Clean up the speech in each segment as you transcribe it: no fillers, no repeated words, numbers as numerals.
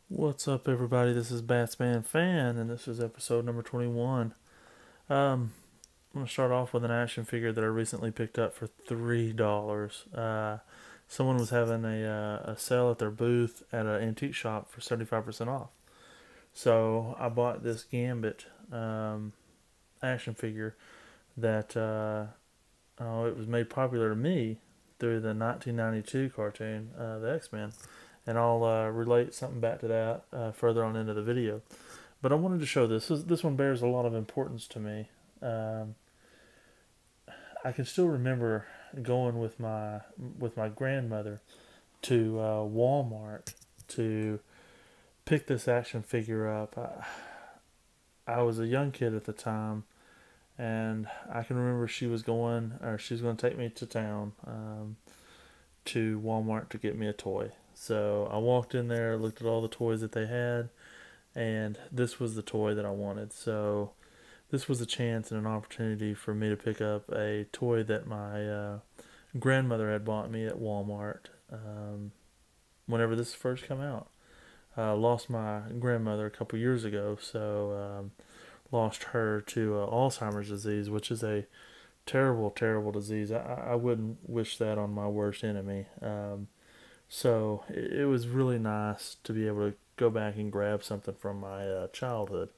What's up, everybody? This is Batsman Fan, and this is episode number 21. I'm going to start off with an action figure that I recently picked up for $3. Someone was having a sale at their booth at an antique shop for 75% off. So I bought this Gambit action figure that it was made popular to me through the 1992 cartoon, the X-Men. And I'll relate something back to that further on into the video. But I wanted to show this. This one bears a lot of importance to me. I can still remember going with my grandmother to Walmart to pick this action figure up. I was a young kid at the time, and I can remember she was going to take me to town to Walmart to get me a toy. So I walked in there, looked at all the toys that they had, and this was the toy that I wanted. So this was a chance and an opportunity for me to pick up a toy that my grandmother had bought me at Walmart whenever this first came out. Lost my grandmother a couple years ago, so lost her to Alzheimer's disease, which is a terrible, terrible disease. I wouldn't wish that on my worst enemy. So it was really nice to be able to go back and grab something from my childhood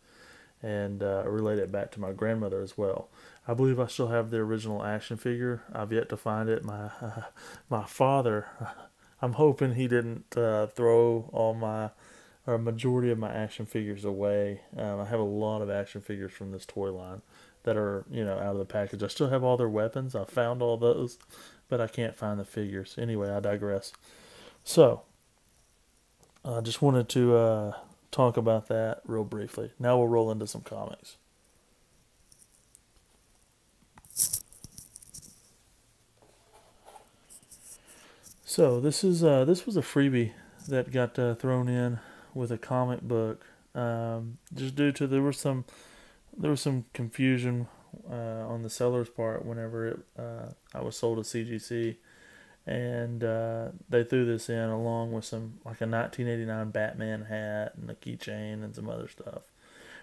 and relate it back to my grandmother as well. I believe I still have the original action figure. I've yet to find it. My father, I'm hoping he didn't throw a majority of my action figures away. I have a lot of action figures from this toy line that are, out of the package. I still have all their weapons. I found all those, but I can't find the figures. Anyway, I digress. So, I just wanted to talk about that real briefly. Now we'll roll into some comics. So this was a freebie that got thrown in with a comic book, just due to there was some confusion on the seller's part whenever I was sold a CGC. And they threw this in along with some, like a 1989 Batman hat and a keychain and some other stuff.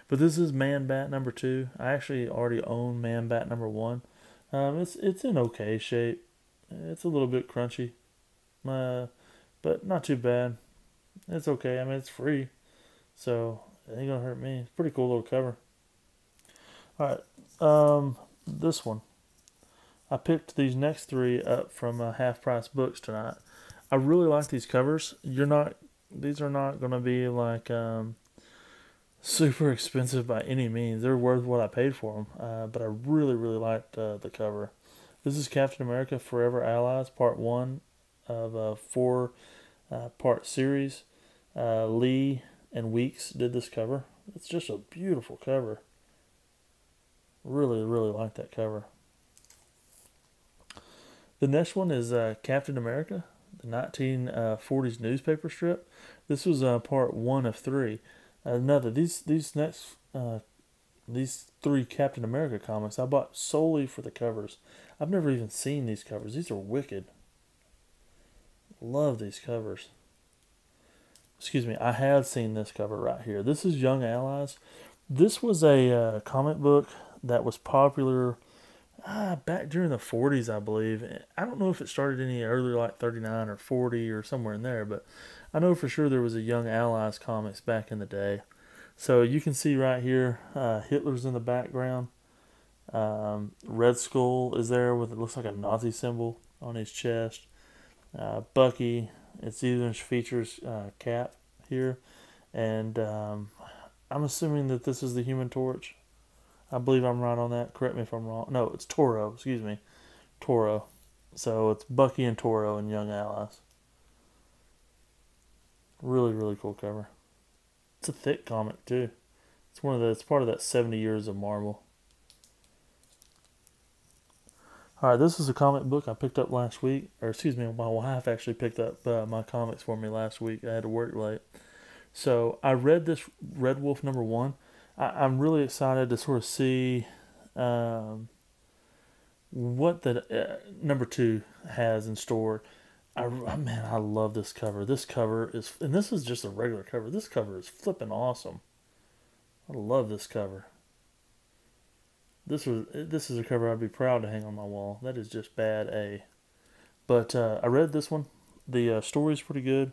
But this is Man Bat number 2. I actually already own Man Bat number 1. It's in okay shape. It's a little bit crunchy, but not too bad. It's okay. I mean, it's free, so it ain't gonna hurt me. It's a pretty cool little cover. All right, this one. I picked these next 3 up from Half Price Books tonight. I really like these covers. These are not going to be like super expensive by any means. They're worth what I paid for them. But I really, really liked the cover. This is Captain America Forever Allies, Part 1 of a 4-part series. Lee and Weeks did this cover. It's just a beautiful cover. Really, really like that cover. The next one is Captain America, the 1940s newspaper strip. This was part 1 of 3. These 3 Captain America comics I bought solely for the covers. I've never even seen these covers. These are wicked. Love these covers. Excuse me, I had seen this cover right here. This is Young Allies. This was a comic book that was popular back during the 40s, I believe. I don't know if it started any earlier, like 39 or 40 or somewhere in there, but I know for sure there was a Young Allies comics back in the day. So you can see right here, Hitler's in the background. Red Skull is there with, it looks like a Nazi symbol on his chest. Bucky, it's even features Cap here. And I'm assuming that this is the Human Torch. I believe I'm right on that. Correct me if I'm wrong. No, it's Toro. Excuse me. Toro. So it's Bucky and Toro and Young Allies. Really, really cool cover. It's a thick comic too. It's part of that 70 years of Marvel. Alright, this is a comic book I picked up last week. Or excuse me, my wife actually picked up my comics for me last week. I had to work late. So I read this Red Wolf number 1. I'm really excited to sort of see what the number 2 has in store. Man, I love this cover. This cover is, and this is just a regular cover. This cover is flipping awesome. I love this cover. This is a cover I'd be proud to hang on my wall. That is just bad A. But I read this one. The story's pretty good.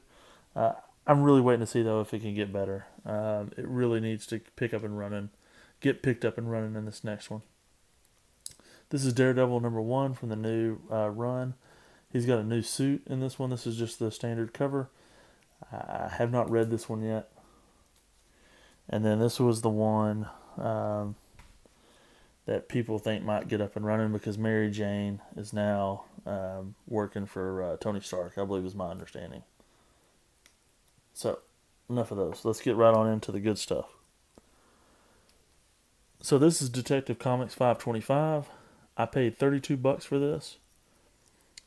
I'm really waiting to see though if it can get better. It really needs to get picked up and running in this next one. This is Daredevil number 1 from the new run. He's got a new suit in this one. This is just the standard cover. I have not read this one yet. And then this was the one that people think might get up and running because Mary Jane is now working for Tony Stark, I believe is my understanding. So, enough of those. Let's get right on into the good stuff. So this is Detective Comics 525. I paid $32 for this.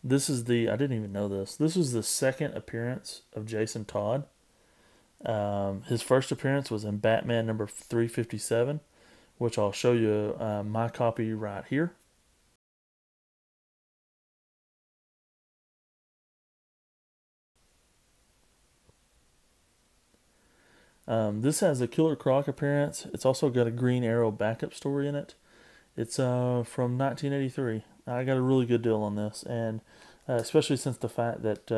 This is I didn't even know this. This was the second appearance of Jason Todd. His first appearance was in Batman number 357, which I'll show you my copy right here. This has a Killer Croc appearance. It's also got a Green Arrow backup story in it. It's from 1983. I got a really good deal on this, and especially since the fact that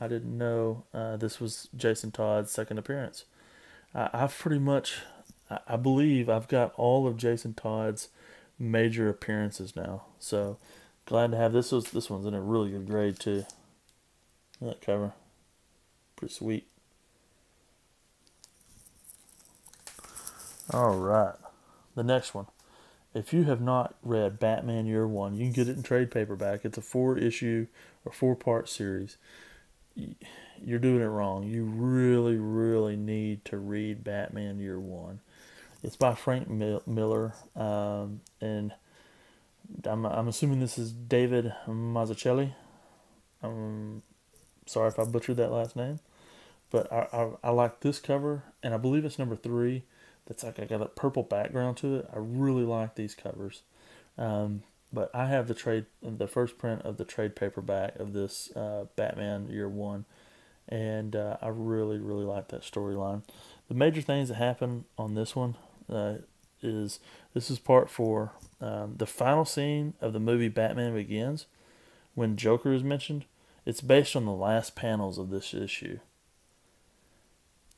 I didn't know this was Jason Todd's second appearance. I believe I've got all of Jason Todd's major appearances now. So glad to have this. This one's in a really good grade too. That cover, pretty sweet. All right, the next one. If you have not read Batman Year One, you can get it in trade paperback. It's a 4-issue or 4-part series. You're doing it wrong. You really, really need to read Batman Year One. It's by Frank Miller, and I'm assuming this is David Mazzucchelli. I'm sorry if I butchered that last name, but I like this cover, and I believe it's number 3. That's like I got a purple background to it. I really like these covers, but I have the first print of the trade paperback of this Batman Year One, and I really, really like that storyline. The major things that happen on this one is this is part 4. The final scene of the movie Batman Begins, when Joker is mentioned, it's based on the last panels of this issue.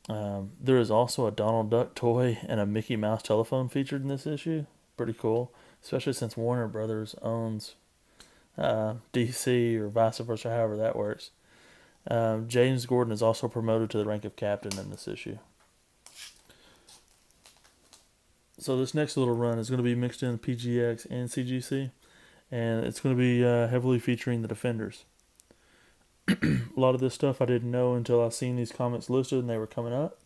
There is also a Donald Duck toy and a Mickey Mouse telephone featured in this issue. Pretty cool, especially since Warner Brothers owns DC or vice versa, however that works. James Gordon is also promoted to the rank of captain in this issue. So this next little run is going to be mixed in PGX and CGC, and it's going to be heavily featuring the Defenders. A lot of this stuff I didn't know until I seen these comics listed and they were coming up.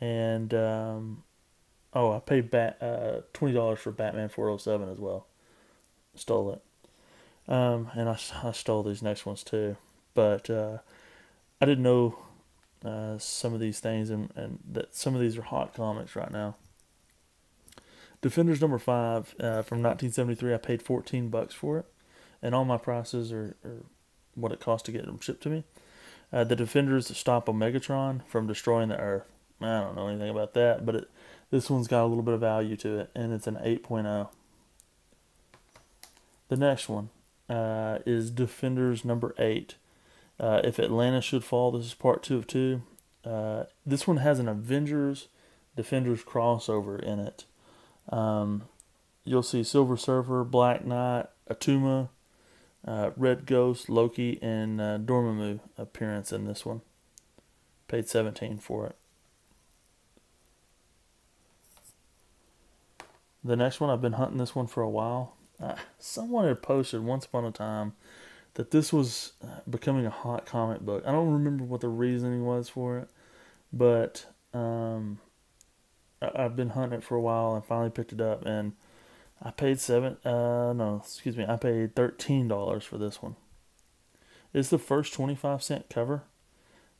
And I paid $20 for Batman 407 as well. Stole it. And I stole these next ones too. But I didn't know some of these things, and that some of these are hot comics right now. Defenders number 5 from 1973. I paid $14 for it, and all my prices are what it cost to get them shipped to me. The Defenders stop Megatron from destroying the Earth. I don't know anything about that, but this one's got a little bit of value to it, and it's an 8.0. The next one is Defenders number 8. If Atlantis Should Fall, this is part 2 of 2. This one has an Avengers Defenders crossover in it. You'll see Silver Surfer, Black Knight, Atuma, Red Ghost, Loki, and Dormammu appearance in this one. Paid $17 for it. The next one, I've been hunting this one for a while. Someone had posted once upon a time that this was becoming a hot comic book. I don't remember what the reasoning was for it, but I've been hunting it for a while and finally picked it up, and I paid I paid $13 for this one. It's the first 25-cent cover.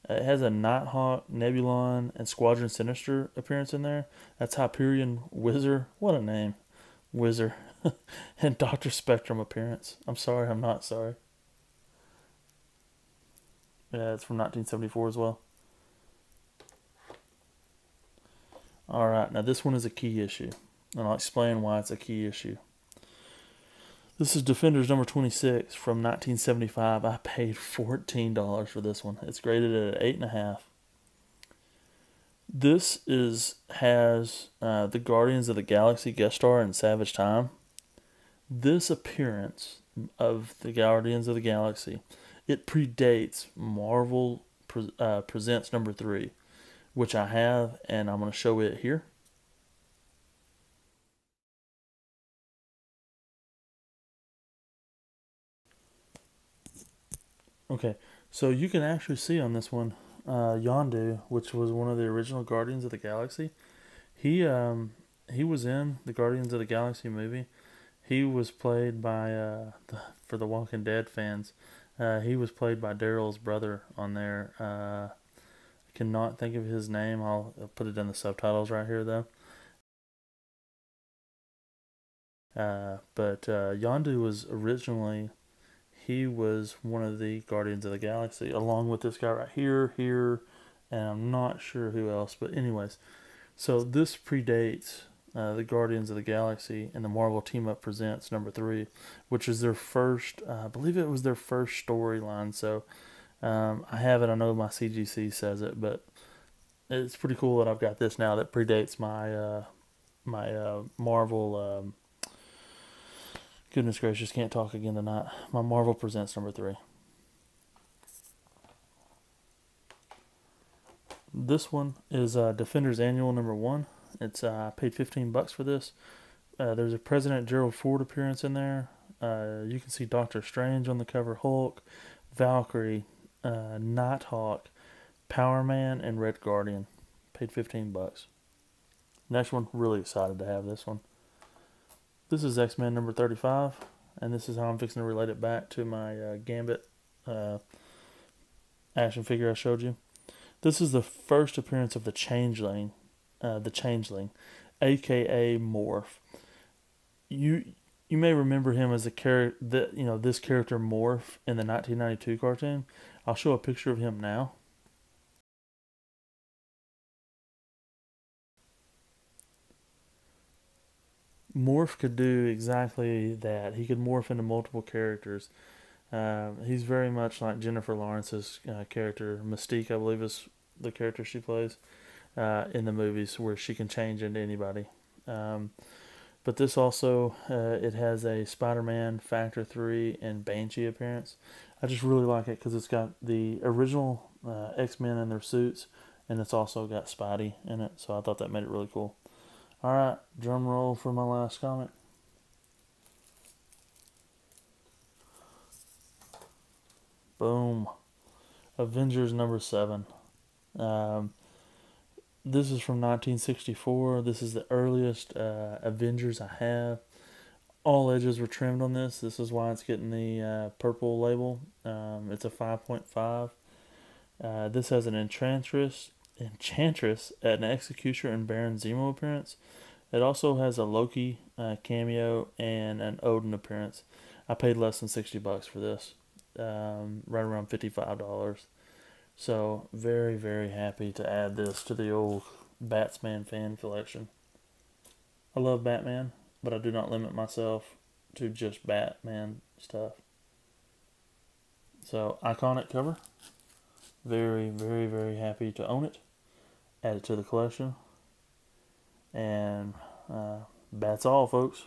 It has a Nighthawk, Nebulon, and Squadron Sinister appearance in there. That's Hyperion Whizzer. What a name. Whizzer. and Dr. Spectrum appearance. I'm sorry, I'm not sorry. Yeah, it's from 1974 as well. Alright, now this one is a key issue, and I'll explain why it's a key issue. This is Defenders number 26 from 1975. I paid $14 for this one. It's graded at an 8.5. This has the Guardians of the Galaxy guest star in Savage Time. This appearance of the Guardians of the Galaxy, it predates Marvel Presents number 3, which I have, and I'm going to show it here. Okay, so you can actually see on this one, Yondu, which was one of the original Guardians of the Galaxy. He was in the Guardians of the Galaxy movie. He was played by for the Walking Dead fans. He was played by Daryl's brother on there. I cannot think of his name. I'll put it in the subtitles right here though. But Yondu was originally, he was one of the Guardians of the Galaxy, along with this guy right here, and I'm not sure who else. But anyways, so this predates the Guardians of the Galaxy and the Marvel Team Up Presents number 3, which is their first, I believe it was their first storyline. So I have it. I know my CGC says it, but it's pretty cool that I've got this now that predates my Marvel. Goodness gracious, can't talk again tonight. My Marvel Presents number 3. This one is Defenders Annual number 1. It's I paid $15 for this. There's a President Gerald Ford appearance in there. You can see Doctor Strange on the cover, Hulk, Valkyrie, Nighthawk, Power Man, and Red Guardian. Paid $15. Next one, really excited to have this one. This is X-Men number 35, and this is how I'm fixing to relate it back to my Gambit action figure I showed you. This is the first appearance of the Changeling, aka Morph. You may remember him as a character that this character Morph in the 1992 cartoon. I'll show a picture of him now. Morph could do exactly that. He could morph into multiple characters. He's very much like Jennifer Lawrence's character, Mystique, I believe is the character she plays in the movies, where she can change into anybody. But this also, it has a Spider-Man, Factor 3, and Banshee appearance. I just really like it because it's got the original X-Men in their suits, and it's also got Spidey in it, so I thought that made it really cool. Alright, drum roll for my last comment. Boom. Avengers number 7. This is from 1964. This is the earliest Avengers I have. All edges were trimmed on this. This is why it's getting the purple label. It's a 5.5. This has an Enchantress, an Executioner, and Baron Zemo appearance. It also has a Loki cameo and an Odin appearance. I paid less than $60 for this, right around $55. So very, very happy to add this to the old Batman fan collection. I love Batman, but I do not limit myself to just Batman stuff. So iconic cover. Very, very, very happy to own it. Add it to the collection. And that's all, folks.